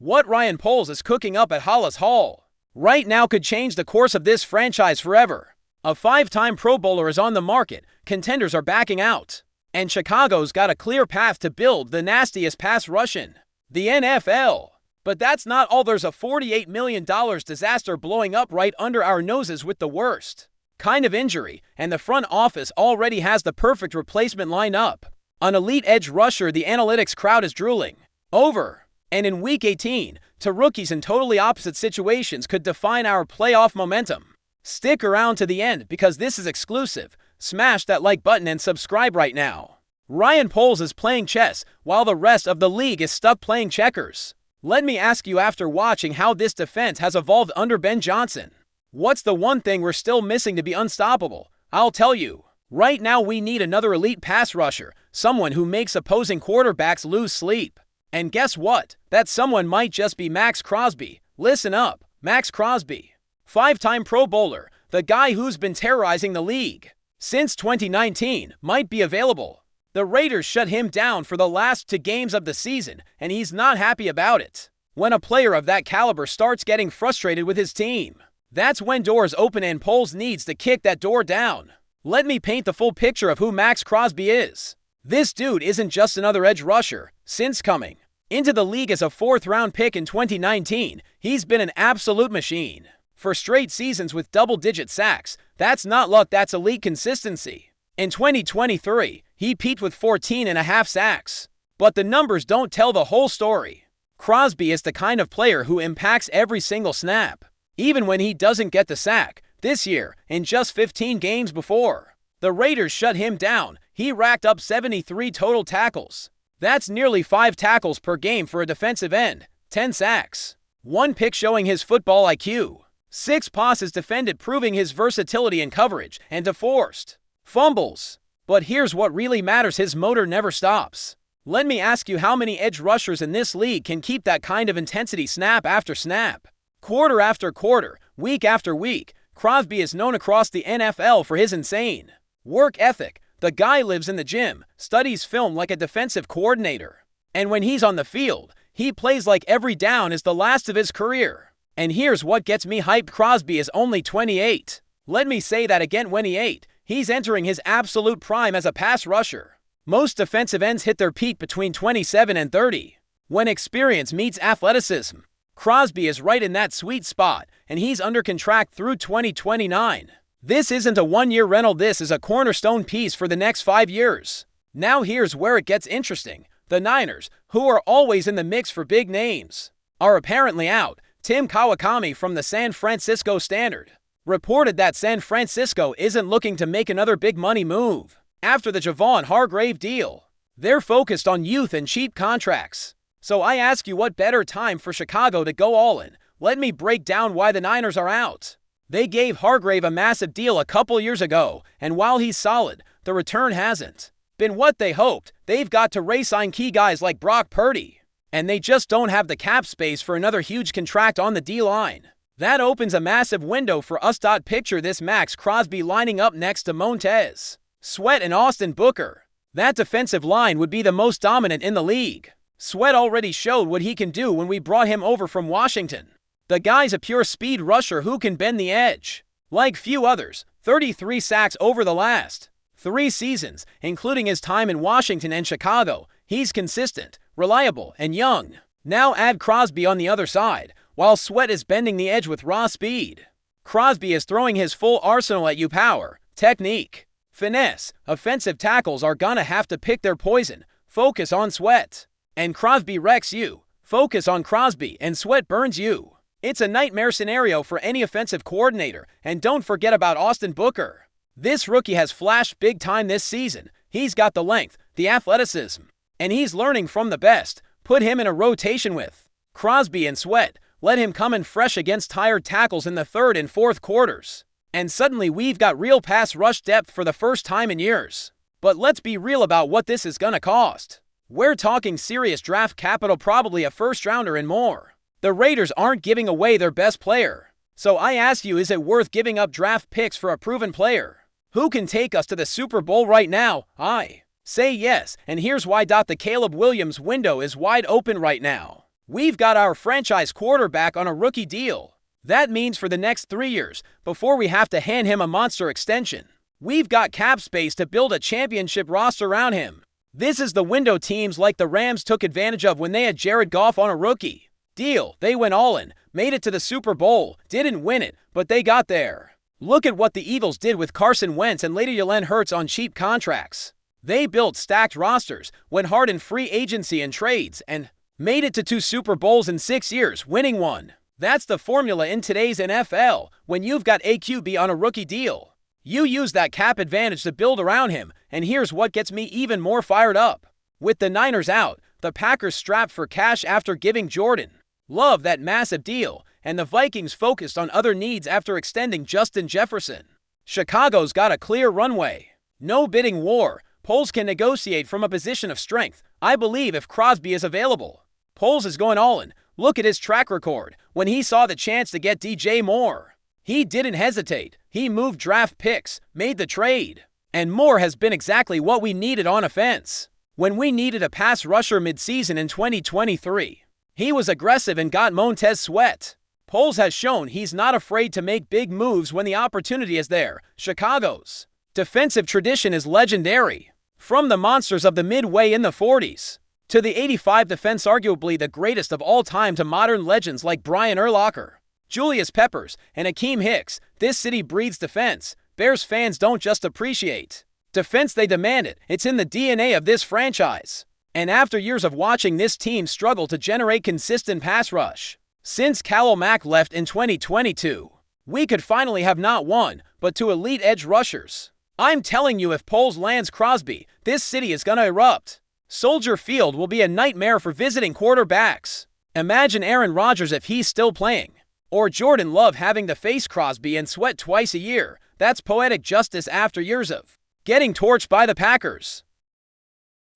What Ryan Poles is cooking up at Hollis Hall right now could change the course of this franchise forever. A 5-time Pro Bowler is on the market, contenders are backing out, and Chicago's got a clear path to build the nastiest pass rush in the NFL. But that's not all. There's a $48 million disaster blowing up right under our noses with the worst kind of injury, and the front office already has the perfect replacement lined up. An elite edge rusher the analytics crowd is drooling over. And in Week 18, two rookies in totally opposite situations could define our playoff momentum. Stick around to the end because this is exclusive. Smash that like button and subscribe right now. Ryan Poles is playing chess while the rest of the league is stuck playing checkers. Let me ask you, after watching how this defense has evolved under Ben Johnson, what's the one thing we're still missing to be unstoppable? I'll tell you. Right now we need another elite pass rusher, someone who makes opposing quarterbacks lose sleep. And guess what? That someone might just be Max Crosby. Listen up, Max Crosby. 5-time Pro Bowler, the guy who's been terrorizing the league since 2019, might be available. The Raiders shut him down for the last 2 games of the season, and he's not happy about it. When a player of that caliber starts getting frustrated with his team, that's when doors open, and Poles needs to kick that door down. Let me paint the full picture of who Max Crosby is. This dude isn't just another edge rusher. Since coming into the league as a 4th-round pick in 2019, he's been an absolute machine. For straight seasons with double-digit sacks, that's not luck, that's elite consistency. In 2023, he peaked with 14.5 sacks. But the numbers don't tell the whole story. Crosby is the kind of player who impacts every single snap, even when he doesn't get the sack. This year, in just 15 games before the Raiders shut him down, he racked up 73 total tackles. That's nearly 5 tackles per game for a defensive end, 10 sacks, 1 pick showing his football IQ, 6 passes defended proving his versatility in coverage, and 2 forced fumbles. But here's what really matters: his motor never stops. Let me ask you, how many edge rushers in this league can keep that kind of intensity snap after snap, quarter after quarter, week after week? Crosby is known across the NFL for his insane work ethic. The guy lives in the gym, studies film like a defensive coordinator, and when he's on the field, he plays like every down is the last of his career. And here's what gets me hyped: Crosby is only 28. Let me say that again, 28. He's entering his absolute prime as a pass rusher. Most defensive ends hit their peak between 27 and 30. When experience meets athleticism, Crosby is right in that sweet spot, and he's under contract through 2029. This isn't a one-year rental, this is a cornerstone piece for the next 5 years. Now here's where it gets interesting. The Niners, who are always in the mix for big names, are apparently out. Tim Kawakami from the San Francisco Standard reported that San Francisco isn't looking to make another big money move after the Javon Hargrave deal. They're focused on youth and cheap contracts. So I ask you, what better time for Chicago to go all in? Let me break down why the Niners are out. They gave Hargrave a massive deal a couple years ago, and while he's solid, the return hasn't been what they hoped. They've got to re-sign key guys like Brock Purdy, and they just don't have the cap space for another huge contract on the D-line. That opens a massive window for us. Picture this: Max Crosby lining up next to Montez Sweat and Austin Booker. That defensive line would be the most dominant in the league. Sweat already showed what he can do when we brought him over from Washington. The guy's a pure speed rusher who can bend the edge like few others. 33 sacks over the last 3 seasons, including his time in Washington and Chicago. He's consistent, reliable, and young. Now add Crosby on the other side, while Sweat is bending the edge with raw speed. Crosby is throwing his full arsenal at you: power, technique, finesse. Offensive tackles are gonna have to pick their poison. Focus on Sweat, and Crosby wrecks you. Focus on Crosby, and Sweat burns you. It's a nightmare scenario for any offensive coordinator. And don't forget about Austin Booker. This rookie has flashed big time this season. He's got the length, the athleticism, and he's learning from the best. Put him in a rotation with Crosby and Sweat. Let him come in fresh against tired tackles in the 3rd and 4th quarters. And suddenly we've got real pass rush depth for the first time in years. But let's be real about what this is gonna cost. We're talking serious draft capital, probably a 1st-rounder and more. The Raiders aren't giving away their best player. So I ask you, is it worth giving up draft picks for a proven player who can take us to the Super Bowl right now? I say yes, and here's why. The Caleb Williams window is wide open right now. We've got our franchise quarterback on a rookie deal. That means for the next 3 years, before we have to hand him a monster extension. We've got cap space to build a championship roster around him. This is the window teams like the Rams took advantage of when they had Jared Goff on a rookie deal. They went all in, made it to the Super Bowl, didn't win it, but they got there. Look at what the Eagles did with Carson Wentz and later Jalen Hurts on cheap contracts. They built stacked rosters, went hard in free agency and trades, and made it to 2 Super Bowls in 6 years, winning 1. That's the formula in today's NFL. When you've got a QB on a rookie deal, you use that cap advantage to build around him, and here's what gets me even more fired up. With the Niners out, the Packers strapped for cash after giving Jordan Love that massive deal, and the Vikings focused on other needs after extending Justin Jefferson. Chicago's got a clear runway. No bidding war. Poles can negotiate from a position of strength. I believe if Crosby is available, Poles is going all in. Look at his track record. When he saw the chance to get DJ Moore, he didn't hesitate. He moved draft picks, made the trade. And Moore has been exactly what we needed on offense. When we needed a pass rusher mid-season in 2023, he was aggressive and got Montez Sweat. Poles has shown he's not afraid to make big moves when the opportunity is there. Chicago's defensive tradition is legendary. From the monsters of the Midway in the 40s to the 85 defense, arguably the greatest of all time, to modern legends like Brian Urlacher, Julius Peppers, and Akeem Hicks, this city breathes defense. Bears fans don't just appreciate defense, they demand it. It's in the DNA of this franchise. And after years of watching this team struggle to generate consistent pass rush, since Khalil Mack left in 2022, we could finally have not one, but 2 elite edge rushers. I'm telling you, if Poles lands Crosby, this city is gonna erupt. Soldier Field will be a nightmare for visiting quarterbacks. Imagine Aaron Rodgers if he's still playing, or Jordan Love having to face Crosby and Sweat twice a year. That's poetic justice after years of getting torched by the Packers.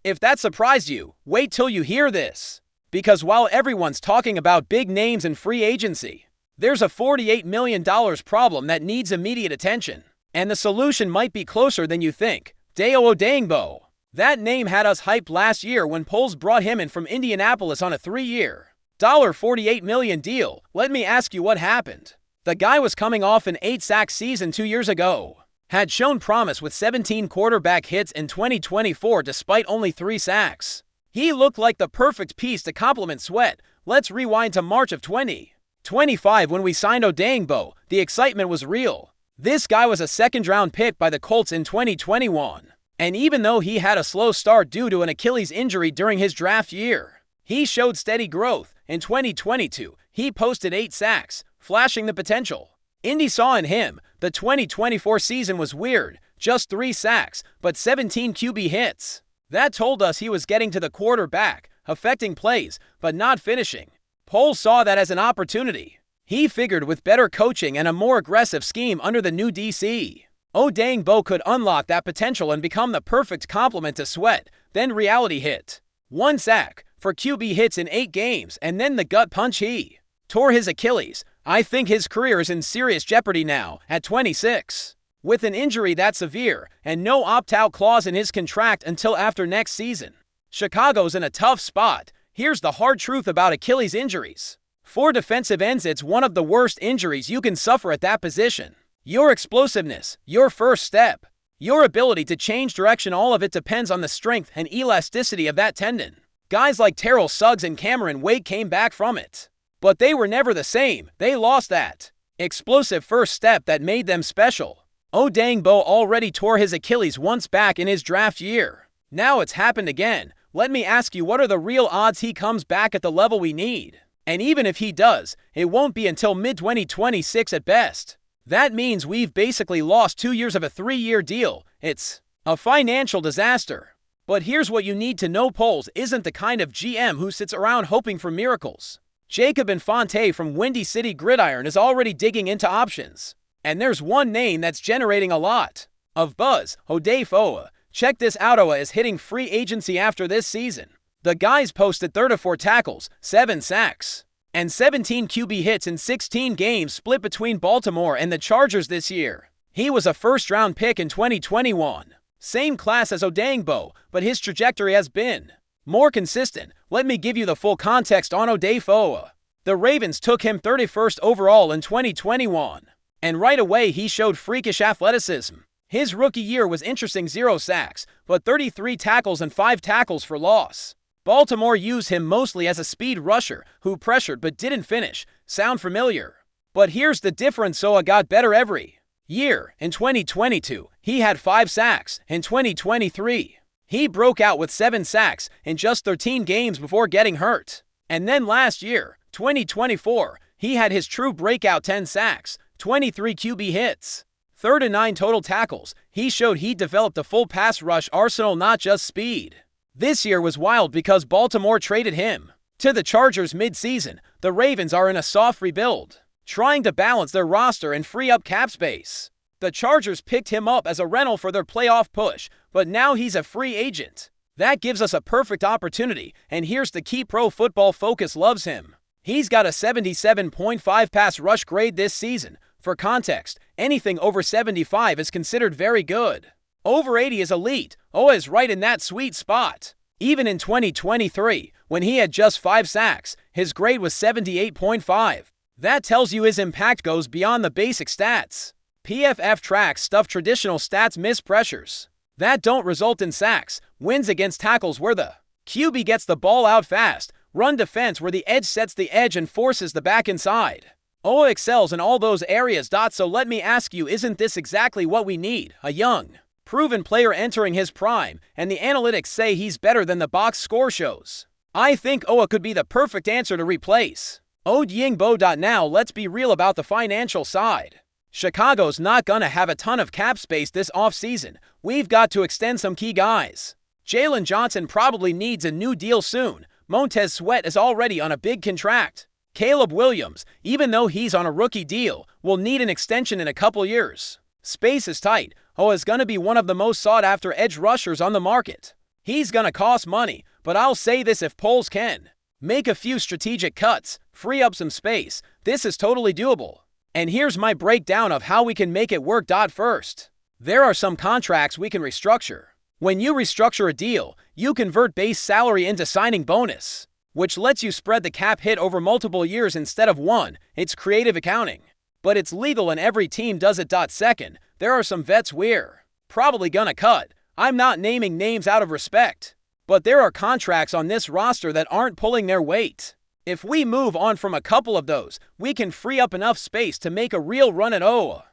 If that surprised you, wait till you hear this. Because while everyone's talking about big names and free agency, there's a $48 million problem that needs immediate attention. And the solution might be closer than you think. Dayo Odjebo. That name had us hyped last year when Poles brought him in from Indianapolis on a 3-year, $48 million deal. Let me ask you what happened. The guy was coming off an 8-sack season 2 years ago. Had shown promise with 17 quarterback hits in 2024 despite only 3 sacks. He looked like the perfect piece to complement Sweat. Let's rewind to March of 2025 when we signed Odjebo. The excitement was real. This guy was a second-round pick by the Colts in 2021. And even though he had a slow start due to an Achilles injury during his draft year, he showed steady growth. In 2022, he posted 8 sacks, flashing the potential Indy saw in him. The 2024 season was weird, just 3 sacks, but 17 QB hits. That told us he was getting to the quarterback, affecting plays, but not finishing. Poles saw that as an opportunity. He figured with better coaching and a more aggressive scheme under the new DC, Odjebo could unlock that potential and become the perfect complement to Sweat. Then reality hit. 1 sack for QB hits in 8 games, and then the gut punch. He tore his Achilles. I think his career is in serious jeopardy now, at 26. With an injury that severe, and no opt-out clause in his contract until after next season. Chicago's in a tough spot. Here's the hard truth about Achilles injuries. For defensive ends, it's one of the worst injuries you can suffer at that position. Your explosiveness, your first step, your ability to change direction, all of it depends on the strength and elasticity of that tendon. Guys like Terrell Suggs and Cameron Wake came back from it, but they were never the same. They lost that explosive first step that made them special. Odjebo already tore his Achilles once back in his draft year. Now it's happened again. Let me ask you, what are the real odds he comes back at the level we need? And even if he does, it won't be until mid-2026 at best. That means we've basically lost 2 years of a 3-year deal. It's a financial disaster. But here's what you need to know. Poles isn't the kind of GM who sits around hoping for miracles. Jacob Infante from Windy City Gridiron is already digging into options. And there's one name that's generating a lot of buzz: Odjebo. Check this out. Oa is hitting free agency after this season. The guy's posted 34 tackles, 7 sacks, and 17 QB hits in 16 games split between Baltimore and the Chargers this year. He was a first-round pick in 2021. Same class as Odjebo, but his trajectory has been More consistent. Let me give you the full context on Odjebo. The Ravens took him 31st overall in 2021. And right away he showed freakish athleticism. His rookie year was interesting: 0 sacks, but 33 tackles and 5 tackles for loss. Baltimore used him mostly as a speed rusher who pressured but didn't finish. Sound familiar? But here's the difference: Oa got better every year. In 2022, he had 5 sacks. In 2023, he broke out with 7 sacks in just 13 games before getting hurt. And then last year, 2024, he had his true breakout: 10 sacks, 23 QB hits, 39 total tackles. He showed he developed a full pass rush arsenal, not just speed. This year was wild because Baltimore traded him to the Chargers mid-season. The Ravens are in a soft rebuild, trying to balance their roster and free up cap space. The Chargers picked him up as a rental for their playoff push, but now he's a free agent. That gives us a perfect opportunity, and here's the key: Pro Football Focus loves him. He's got a 77.5 pass rush grade this season. For context, anything over 75 is considered very good. Over 80 is elite. Oa is right in that sweet spot. Even in 2023, when he had just 5 sacks, his grade was 78.5. That tells you his impact goes beyond the basic stats. PFF tracks stuff traditional stats miss: pressures that don't result in sacks, wins against tackles where the QB gets the ball out fast, run defense where the edge sets the edge and forces the back inside. Oa excels in all those areas. So let me ask you, isn't this exactly what we need? A young, proven player entering his prime, and the analytics say he's better than the box score shows. I think Oa could be the perfect answer to replace Odjebo. Now let's be real about the financial side. Chicago's not gonna have a ton of cap space this offseason. We've got to extend some key guys. Jalen Johnson probably needs a new deal soon. Montez Sweat is already on a big contract. Caleb Williams, even though he's on a rookie deal, will need an extension in a couple years. Space is tight. Oa is going to be one of the most sought-after edge rushers on the market. He's going to cost money, but I'll say this: if polls can make a few strategic cuts, free up some space, this is totally doable. And here's my breakdown of how we can make it work. First, there are some contracts we can restructure. When you restructure a deal, you convert base salary into signing bonus, which lets you spread the cap hit over multiple years instead of one. It's creative accounting, but it's legal and every team does it. Second, there are some vets we're probably gonna cut. I'm not naming names out of respect, but there are contracts on this roster that aren't pulling their weight. If we move on from a couple of those, we can free up enough space to make a real run at Oa.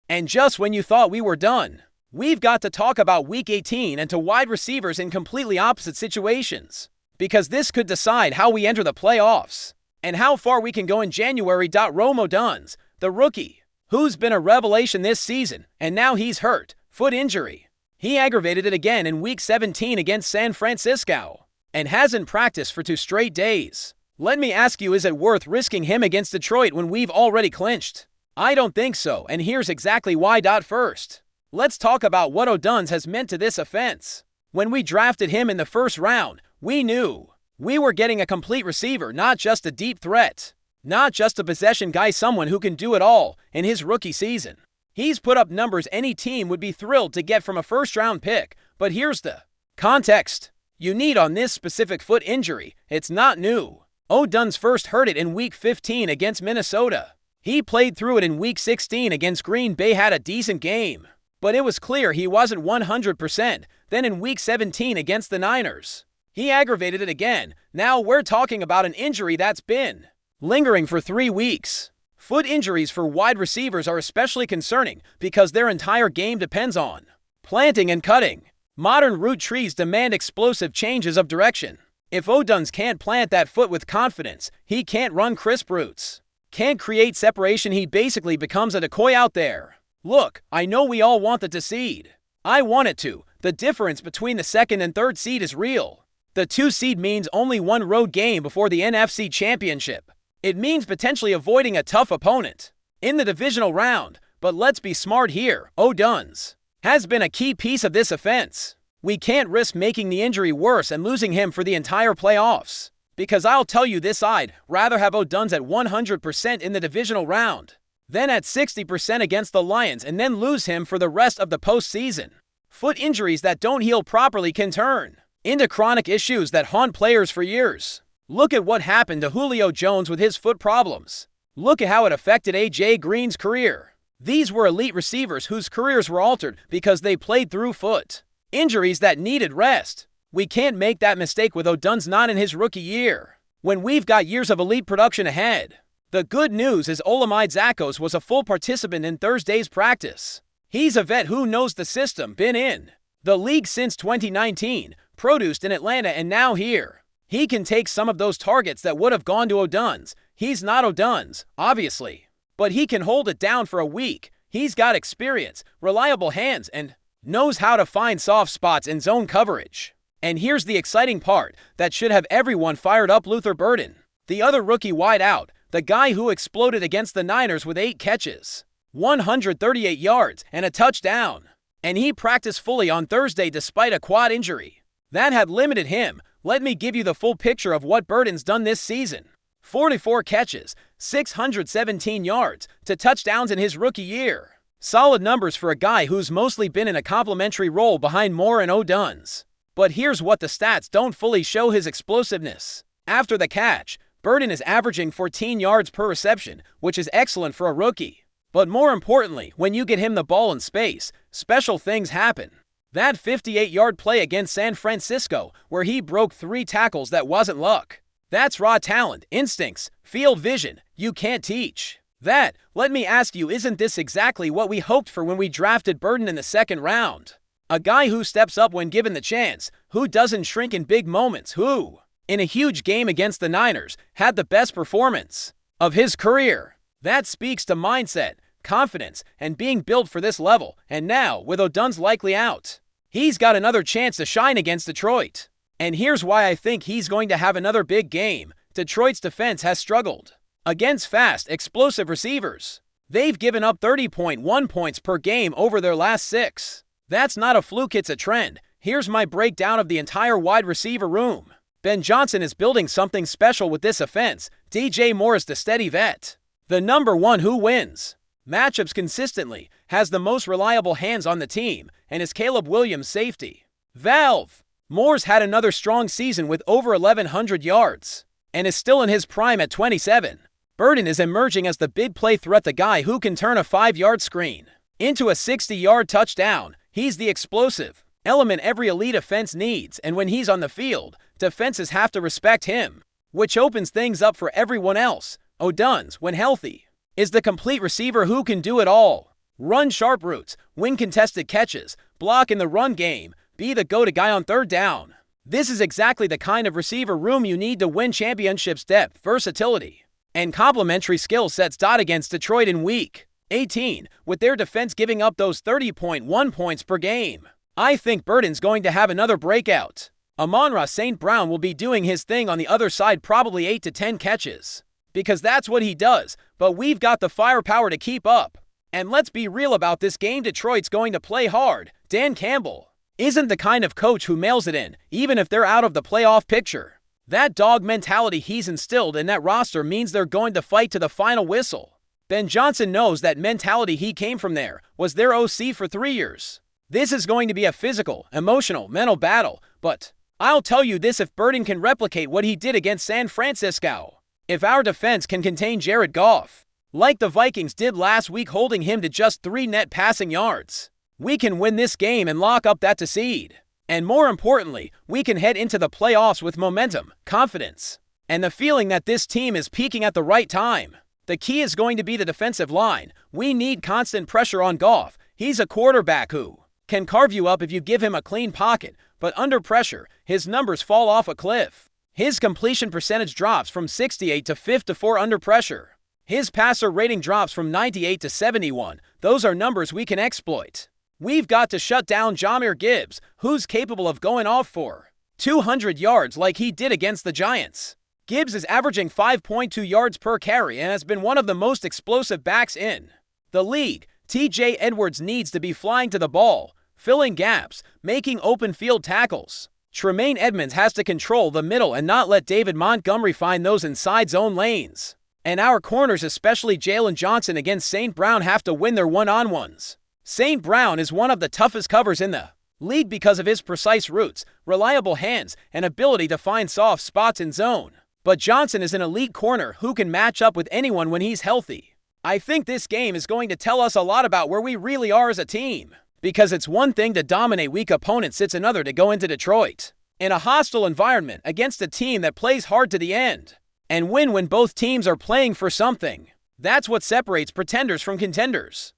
And just when you thought we were done, we've got to talk about Week 18 and to wide receivers in completely opposite situations, because this could decide how we enter the playoffs and how far we can go in January. Rome Odunze, the rookie, who's been a revelation this season, and now he's hurt. Foot injury. He aggravated it again in Week 17 against San Francisco and hasn't practiced for 2 straight days. Let me ask you, is it worth risking him against Detroit when we've already clinched? I don't think so, and here's exactly why. First, let's talk about what Odunze has meant to this offense. When we drafted him in the first round, we knew we were getting a complete receiver, not just a deep threat, not just a possession guy, someone who can do it all. In his rookie season, he's put up numbers any team would be thrilled to get from a first-round pick. But here's the context you need on this specific foot injury. It's not new. Odunze first heard it in Week 15 against Minnesota. He played through it in Week 16 against Green Bay, had a decent game, but it was clear he wasn't 100%. Then in Week 17 against the Niners, he aggravated it again. Now we're talking about an injury that's been lingering for 3 weeks. Foot injuries for wide receivers are especially concerning because their entire game depends on planting and cutting. Modern route trees demand explosive changes of direction. If Odunze can't plant that foot with confidence, he can't run crisp routes, can't create separation, he basically becomes a decoy out there. Look, I know we all want the seed. I want it to. The difference between the 2nd and 3rd seed is real. The 2 seed means only 1 road game before the NFC Championship. It means potentially avoiding a tough opponent in the divisional round. But let's be smart here. Odunze has been a key piece of this offense. We can't risk making the injury worse and losing him for the entire playoffs. Because I'll tell you this, I'd rather have Odunze at 100% in the divisional round than at 60% against the Lions and then lose him for the rest of the postseason. Foot injuries that don't heal properly can turn into chronic issues that haunt players for years. Look at what happened to Julio Jones with his foot problems. Look at how it affected A.J. Green's career. These were elite receivers whose careers were altered because they played through foot injuries that needed rest. We can't make that mistake with Odunze not in his rookie year, when we've got years of elite production ahead. The good news is Olamide Zacchaeus was a full participant in Thursday's practice. He's a vet who knows the system, been in the league since 2019, produced in Atlanta and now here. He can take some of those targets that would have gone to Odunze. He's not Odunze, obviously, but he can hold it down for a week. He's got experience, reliable hands, and knows how to find soft spots in zone coverage. And here's the exciting part that should have everyone fired up: Luther Burden, the other rookie wideout, the guy who exploded against the Niners with 8 catches, 138 yards, and a touchdown. And he practiced fully on Thursday despite a quad injury that had limited him. Let me give you the full picture of what Burden's done this season. 44 catches, 617 yards, 2 touchdowns in his rookie year. Solid numbers for a guy who's mostly been in a complementary role behind Moore and Odunze. But here's what the stats don't fully show: his explosiveness. After the catch, Burden is averaging 14 yards per reception, which is excellent for a rookie. But more importantly, when you get him the ball in space, special things happen. That 58-yard play against San Francisco, where he broke 3 tackles, that wasn't luck. That's raw talent, instincts, field vision you can't teach. That, let me ask you, isn't this exactly what we hoped for when we drafted Burden in the 2nd round? A guy who steps up when given the chance, who doesn't shrink in big moments, who, in a huge game against the Niners, had the best performance of his career. That speaks to mindset, confidence, and being built for this level. And now, with Odunze likely out, he's got another chance to shine against Detroit. And here's why I think he's going to have another big game. Detroit's defense has struggled against fast, explosive receivers. They've given up 30.1 points per game over their last 6. That's not a fluke, it's a trend. Here's my breakdown of the entire wide receiver room. Ben Johnson is building something special with this offense. DJ Moore is the steady vet, the number 1 who wins matchups consistently, has the most reliable hands on the team, and is Caleb Williams' safety valve. Moore's had another strong season with over 1,100 yards and is still in his prime at 27. Burden is emerging as the big play threat, the guy who can turn a 5-yard screen into a 60-yard touchdown. He's the explosive element every elite offense needs, and when he's on the field, defenses have to respect him, which opens things up for everyone else. Odunze, when healthy, is the complete receiver who can do it all: run sharp routes, win contested catches, block in the run game, be the go-to guy on 3rd down. This is exactly the kind of receiver room you need to win championships: depth, versatility, and complementary skill sets. Against Detroit in Week 18, with their defense giving up those 30.1 points per game, I think Burden's going to have another breakout. Amon-Ra St. Brown will be doing his thing on the other side, probably 8 to 10 catches, because that's what he does, but we've got the firepower to keep up. And let's be real about this game: Detroit's going to play hard. Dan Campbell isn't the kind of coach who mails it in, even if they're out of the playoff picture. That dog mentality he's instilled in that roster means they're going to fight to the final whistle. Ben Johnson knows that mentality. He came from there, was their OC for 3 years. This is going to be a physical, emotional, mental battle, but I'll tell you this: if Burden can replicate what he did against San Francisco, if our defense can contain Jared Goff, like the Vikings did last week, holding him to just 3 net passing yards, we can win this game and lock up that seed. And more importantly, we can head into the playoffs with momentum, confidence, and the feeling that this team is peaking at the right time. The key is going to be the defensive line. We need constant pressure on Goff. He's a quarterback who can carve you up if you give him a clean pocket, but under pressure, his numbers fall off a cliff. His completion percentage drops from 68 to 54 under pressure. His passer rating drops from 98 to 71. Those are numbers we can exploit. We've got to shut down Jahmyr Gibbs, who's capable of going off for 200 yards like he did against the Giants. Gibbs is averaging 5.2 yards per carry and has been one of the most explosive backs in the league. TJ Edwards needs to be flying to the ball, filling gaps, making open field tackles. Tremaine Edmonds has to control the middle and not let David Montgomery find those inside zone lanes. And our corners, especially Jalen Johnson against St. Brown, have to win their one-on-ones. St. Brown is one of the toughest covers in the Lead because of his precise routes, reliable hands, and ability to find soft spots in zone. But Johnson is an elite corner who can match up with anyone when he's healthy. I think this game is going to tell us a lot about where we really are as a team. Because it's one thing to dominate weak opponents, it's another to go into Detroit in a hostile environment against a team that plays hard to the end and win when both teams are playing for something. That's what separates pretenders from contenders.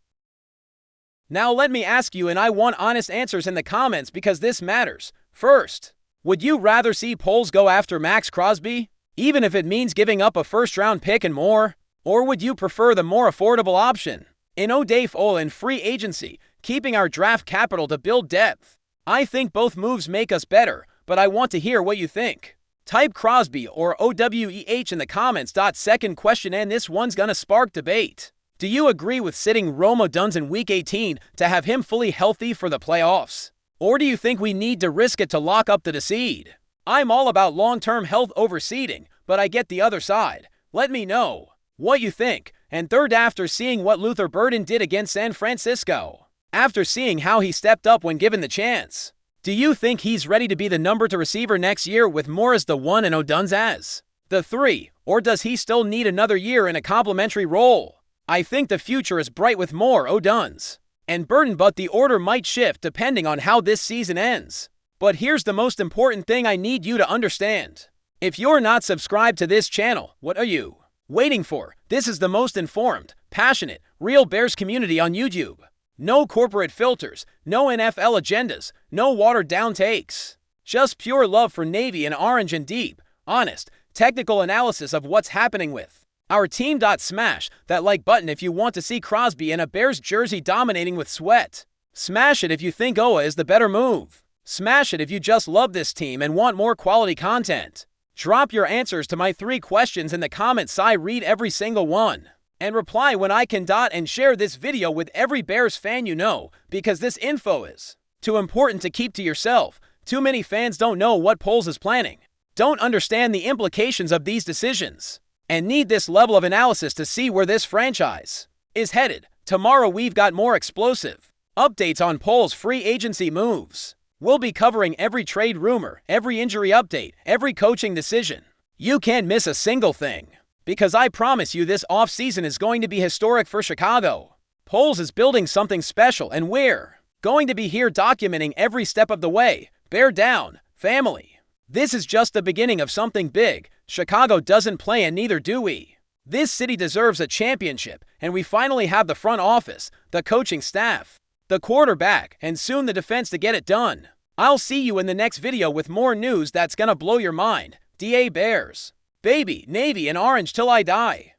Now let me ask you, and I want honest answers in the comments because this matters. First, would you rather see Poles go after Max Crosby, even if it means giving up a first-round pick and more? Or would you prefer the more affordable option in Odjebo in free agency, keeping our draft capital to build depth? I think both moves make us better, but I want to hear what you think. Type Crosby or OWEH in the comments. Second question, and this one's gonna spark debate. Do you agree with sitting Odunze in Week 18 to have him fully healthy for the playoffs? Or do you think we need to risk it to lock up the seed? I'm all about long-term health over seeding, but I get the other side. Let me know what you think. And third, after seeing what Luther Burden did against San Francisco, after seeing how he stepped up when given the chance, do you think he's ready to be the number 2 receiver next year with Moore as the 1 and Odunze as the 3? Or does he still need another year in a complementary role? I think the future is bright with Moore, Odunze, and Burden, but the order might shift depending on how this season ends. But here's the most important thing I need you to understand. If you're not subscribed to this channel, what are you waiting for? This is the most informed, passionate, real Bears community on YouTube. No corporate filters, no NFL agendas, no watered-down takes. Just pure love for Navy and Orange and deep, honest, technical analysis of what's happening with our team. Smash that like button if you want to see Crosby in a Bears jersey dominating with sweat. Smash it if you think OA is the better move. Smash it if you just love this team and want more quality content. Drop your answers to my 3 questions in the comments. I read every single one and reply when I can. And share this video with every Bears fan you know, because this info is too important to keep to yourself. Too many fans don't know what Poles is planning, don't understand the implications of these decisions, and need this level of analysis to see where this franchise is headed. Tomorrow we've got more explosive updates on Poles' free agency moves. We'll be covering every trade rumor, every injury update, every coaching decision. You can't miss a single thing, because I promise you this offseason is going to be historic for Chicago. Poles is building something special, and we're going to be here documenting every step of the way. Bear down, family. This is just the beginning of something big. Chicago doesn't play, and neither do we. This city deserves a championship, and we finally have the front office, the coaching staff, the quarterback, and soon the defense to get it done. I'll see you in the next video with more news that's gonna blow your mind. DA Bears. Baby, Navy, and Orange till I die.